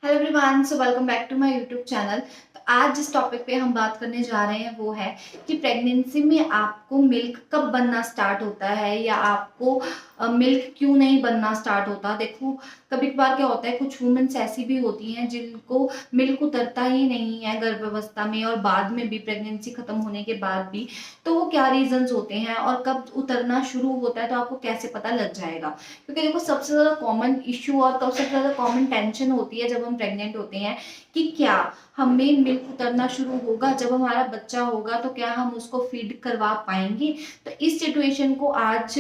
Hello everyone, so welcome back to my YouTube channel. तो आज जिस टॉपिक पे हम बात करने जा रहे हैं वो है कि प्रेगनेंसी में आपको मिल्क कब बनना स्टार्ट होता है या आपको मिल्क क्यों नहीं बनना स्टार्ट होता। देखो, कभी कभार क्या होता है, कुछ वुमेन्स ऐसी भी होती हैं जिनको मिल्क उतरता ही नहीं है गर्भावस्था में और बाद में भी, प्रेगनेंसी खत्म होने के बाद भी। तो वो क्या रीजंस होते हैं और कब उतरना शुरू होता है, तो आपको कैसे पता लग जाएगा। क्योंकि देखो, सबसे ज्यादा कॉमन इश्यू और सबसे ज्यादा कॉमन टेंशन होती है जब हम प्रेग्नेंट होते हैं कि क्या हमें मिल्क उतरना शुरू होगा, जब हमारा बच्चा होगा तो क्या हम उसको फीड करवा पाएंगे। तो इस सिचुएशन को आज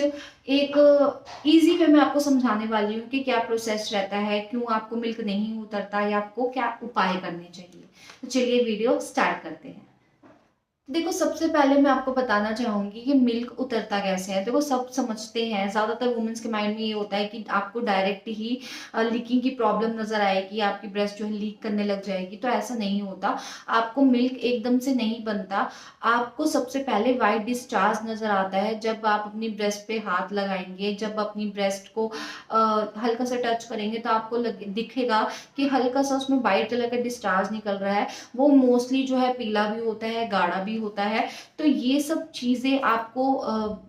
एक इजी वे में आपको समझाने वाली हूँ कि क्या प्रोसेस रहता है, क्यों आपको मिल्क नहीं उतरता या आपको क्या उपाय करने चाहिए। तो चलिए वीडियो स्टार्ट करते हैं। देखो, सबसे पहले मैं आपको बताना चाहूंगी कि मिल्क उतरता कैसे है। देखो, सब समझते हैं, ज्यादातर वुमेन्स के माइंड में ये होता है कि आपको डायरेक्ट ही लीकिंग की प्रॉब्लम नजर आएगी, आपकी ब्रेस्ट जो है लीक करने लग जाएगी। तो ऐसा नहीं होता। आपको मिल्क एकदम से नहीं बनता। आपको सबसे पहले वाइट डिस्चार्ज नजर आता है जब आप अपनी ब्रेस्ट पे हाथ लगाएंगे, जब अपनी ब्रेस्ट को हल्का सा टच करेंगे तो आपको दिखेगा कि हल्का सा उसमें वाइट कलर का डिस्चार्ज निकल रहा है। वो मोस्टली जो है पीला भी होता है, गाढ़ा भी होता है। तो ये सब चीजें आपको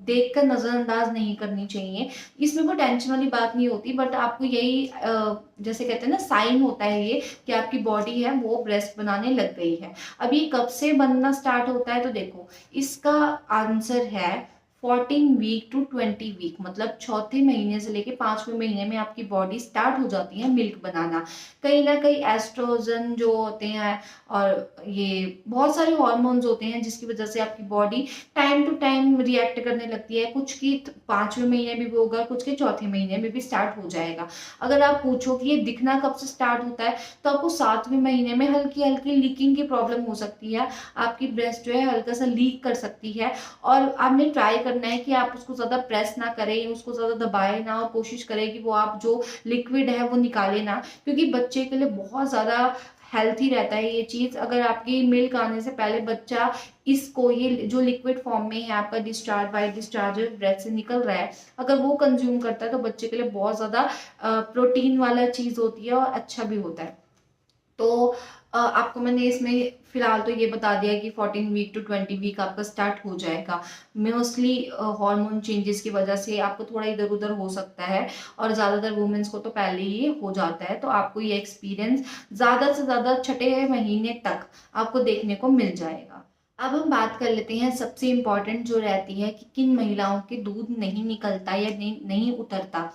देखकर नजरअंदाज नहीं करनी चाहिए। इसमें कोई टेंशन वाली बात नहीं होती, बट आपको यही जैसे कहते हैं ना, साइन होता है ये कि आपकी बॉडी है वो ब्रेस्ट बनाने लग गई है। अब ये कब से बनना स्टार्ट होता है, तो देखो, इसका आंसर है 14 वीक टू 20 वीक, मतलब चौथे महीने से लेके 5वें महीने में आपकी बॉडी स्टार्ट हो जाती है मिल्क बनाना। कहीं ना कहीं एस्ट्रोजन जो होते हैं और ये बहुत सारे हॉर्मोन्स होते हैं जिसकी वजह से आपकी body time to time react करने लगती है। कुछ की 5वें महीने में भी होगा, कुछ के चौथे महीने में भी स्टार्ट हो जाएगा। अगर आप पूछो कि ये दिखना कब से स्टार्ट होता है, तो आपको 7वें महीने में हल्की हल्की लीकिंग की प्रॉब्लम हो सकती है। आपकी ब्रेस्ट जो है हल्का सा लीक कर सकती है। और आपने ट्राई करना है कि आप उसको ज्यादा प्रेस ना करें, उसको ज्यादा दबाए ना, और कोशिश करें कि वो आप जो लिक्विड है वो निकाले ना। क्योंकि बच्चे के लिए बहुत ज्यादा हेल्थी रहता है ये चीज। अगर आपकी मिल्क आने से पहले बच्चा इसको, ये जो लिक्विड फॉर्म में है आपका डिस्चार्ज, वाइट डिस्चार्ज ब्रेस्ट से निकल रहा है, अगर वो कंज्यूम करता है तो बच्चे के लिए बहुत ज्यादा प्रोटीन वाला चीज होती है और अच्छा भी होता है। तो आपको मैंने इसमें फिलहाल तो ये बता दिया कि 14 वीक टू 20 वीक आपका स्टार्ट हो जाएगा। मोस्टली हार्मोन चेंजेस की वजह से आपको थोड़ा इधर उधर हो सकता है, और ज्यादातर वुमेन्स को तो पहले ही हो जाता है। तो आपको ये एक्सपीरियंस ज्यादा से ज्यादा छठे महीने तक आपको देखने को मिल जाएगा। अब हम बात कर लेते हैं सबसे इम्पोर्टेंट जो रहती है कि किन महिलाओं के दूध नहीं निकलता या नहीं उतरता।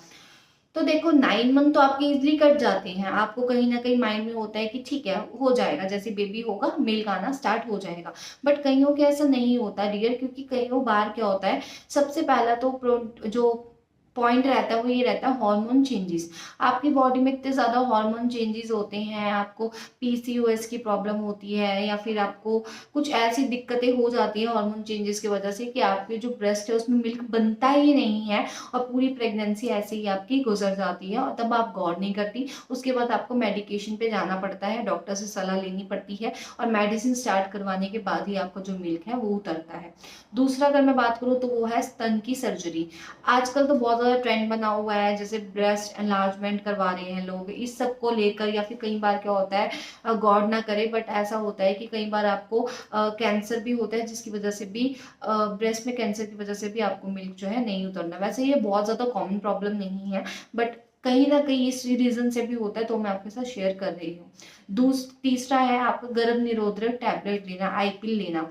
तो देखो, 9 मंथ तो आपके इजिली कट जाते हैं। आपको कहीं ना कहीं माइंड में होता है कि ठीक है, हो जाएगा, जैसे बेबी होगा मिल्क आना स्टार्ट हो जाएगा। बट कईयों के ऐसा नहीं होता डियर, क्योंकि कईयों बार क्या होता है, सबसे पहला तो जो पॉइंट रहता है वो ये रहता है हार्मोन चेंजेस। आपकी बॉडी में इतने ज्यादा हार्मोन चेंजेस होते हैं, आपको पीसीओएस की प्रॉब्लम होती है या फिर आपको कुछ ऐसी दिक्कतें हो जाती है हार्मोन चेंजेस की वजह से कि आपकी जो ब्रेस्ट है उसमें मिल्क बनता ही नहीं है, और पूरी प्रेगनेंसी ऐसे ही आपकी गुजर जाती है और तब आप गौर नहीं करती। उसके बाद आपको मेडिकेशन पे जाना पड़ता है, डॉक्टर से सलाह लेनी पड़ती है, और मेडिसिन स्टार्ट करवाने के बाद ही आपका जो मिल्क है वो उतरता है। दूसरा अगर मैं बात करूँ तो वो है स्तन की सर्जरी। आजकल तो बहुत ज्यादा ट्रेंड बना हुआ है, जैसे ब्रेस्ट एनलार्जमेंट करवा रहे हैं लोग इस सब को लेकर, या फिर कई बार क्या होता है, गौर ना करे बट ऐसा होता है कि कई बार आपको कैंसर भी होता है, जिसकी वजह से भी ब्रेस्ट में कैंसर की वजह से भी आपको मिल्क जो है नहीं उतरना। वैसे ये बहुत ज्यादा कॉमन प्रॉब्लम नहीं है, बट कहीं ना कहीं इस रीजन से भी होता है, तो मैं आपके साथ शेयर कर रही हूँ। तीसरा है आपका गर्भ निरोधक टैबलेट लेना, आईपिल लेना।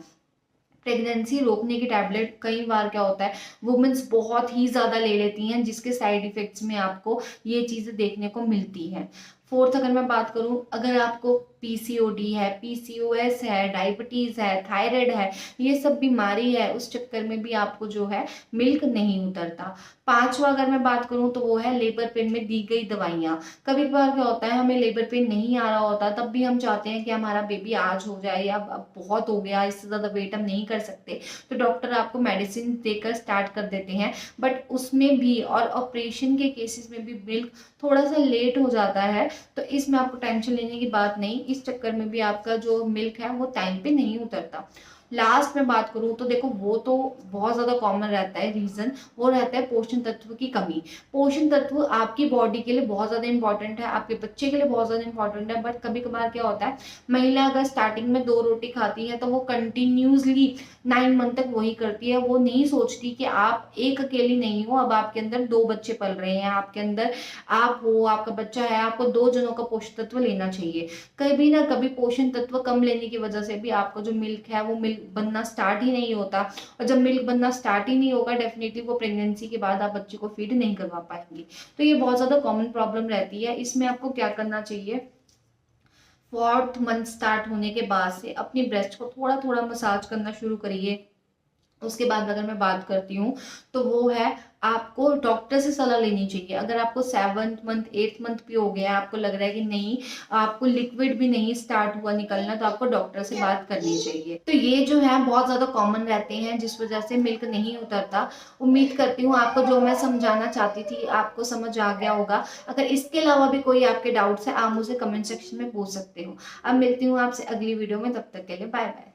प्रेगनेंसी रोकने की टैबलेट कई बार क्या होता है, वुमेन्स बहुत ही ज्यादा ले लेती हैं, जिसके साइड इफेक्ट्स में आपको ये चीजें देखने को मिलती है। फोर्थ अगर मैं बात करूं, अगर आपको पीसीओडी है, पीसीओएस है, डायबिटीज है, थायराइड है, ये सब बीमारी है, उस चक्कर में भी आपको जो है मिल्क नहीं उतरता। पांचवा अगर मैं बात करूं तो वो है लेबर पेन में दी गई दवाइयां। कभी कभार क्या होता है, हमें लेबर पेन नहीं आ रहा होता, तब भी हम चाहते हैं कि हमारा बेबी आज हो जाए, या अब बहुत हो गया, इससे ज्यादा वेट हम नहीं कर सकते, तो डॉक्टर आपको मेडिसिन देकर स्टार्ट कर देते हैं। बट उसमें भी और ऑपरेशन के केसेस में भी मिल्क थोड़ा सा लेट हो जाता है। तो इसमें आपको टेंशन लेने की बात नहीं, इस चक्कर में भी आपका जो मिल्क है वो टाइम पे नहीं उतरता। लास्ट में बात करूँ तो देखो वो तो बहुत ज़्यादा कॉमन रहता है रीज़न, वो रहता है पोषण तत्व की कमी। पोषण तत्व आपकी बॉडी के लिए बहुत ज़्यादा इंपॉर्टेंट है, आपके बच्चे के लिए बहुत ज़्यादा इंपॉर्टेंट है, बट कभी कभार क्या होता है, महिला अगर स्टार्टिंग में 2 रोटी खाती है तो वो कंटिन्यूसली 9 मंथ तक वही करती है। वो नहीं सोचती कि आप एक अकेली नहीं हो, अब आपके अंदर 2 बच्चे पल रहे हैं, आपके अंदर आप हो, आपका बच्चा है, आपको 2 जनों का पोषण तत्व लेना चाहिए। कभी ना कभी पोषण तत्व कम लेने की वजह से भी आपका जो मिल्क है वो मिल्क बनना स्टार्ट ही नहीं होता, और जब मिल्क बनना स्टार्ट ही नहीं होगा, डेफिनेटली वो प्रेगनेंसी के बाद आप बच्चे को फीड नहीं करवा पाएंगी। तो ये बहुत ज्यादा कॉमन प्रॉब्लम रहती है। इसमें आपको क्या करना चाहिए, 4th मंथ स्टार्ट होने के बाद से अपनी ब्रेस्ट को थोड़ा थोड़ा मसाज करना शुरू करिए। उसके बाद अगर मैं बात करती हूँ तो वो है, आपको डॉक्टर से सलाह लेनी चाहिए। अगर आपको 7th मंथ 8th मंथ भी हो गया, आपको लग रहा है कि नहीं, आपको लिक्विड भी नहीं स्टार्ट हुआ निकलना, तो आपको डॉक्टर से बात करनी चाहिए। तो ये जो है बहुत ज्यादा कॉमन रहते हैं जिस वजह से मिल्क नहीं उतरता। उम्मीद करती हूँ आपको जो मैं समझाना चाहती थी आपको समझ आ गया होगा। अगर इसके अलावा भी कोई आपके डाउट्स है, आप मुझे कमेंट सेक्शन में पूछ सकते हो। अब मिलती हूँ आपसे अगली वीडियो में, तब तक के लिए बाय बाय।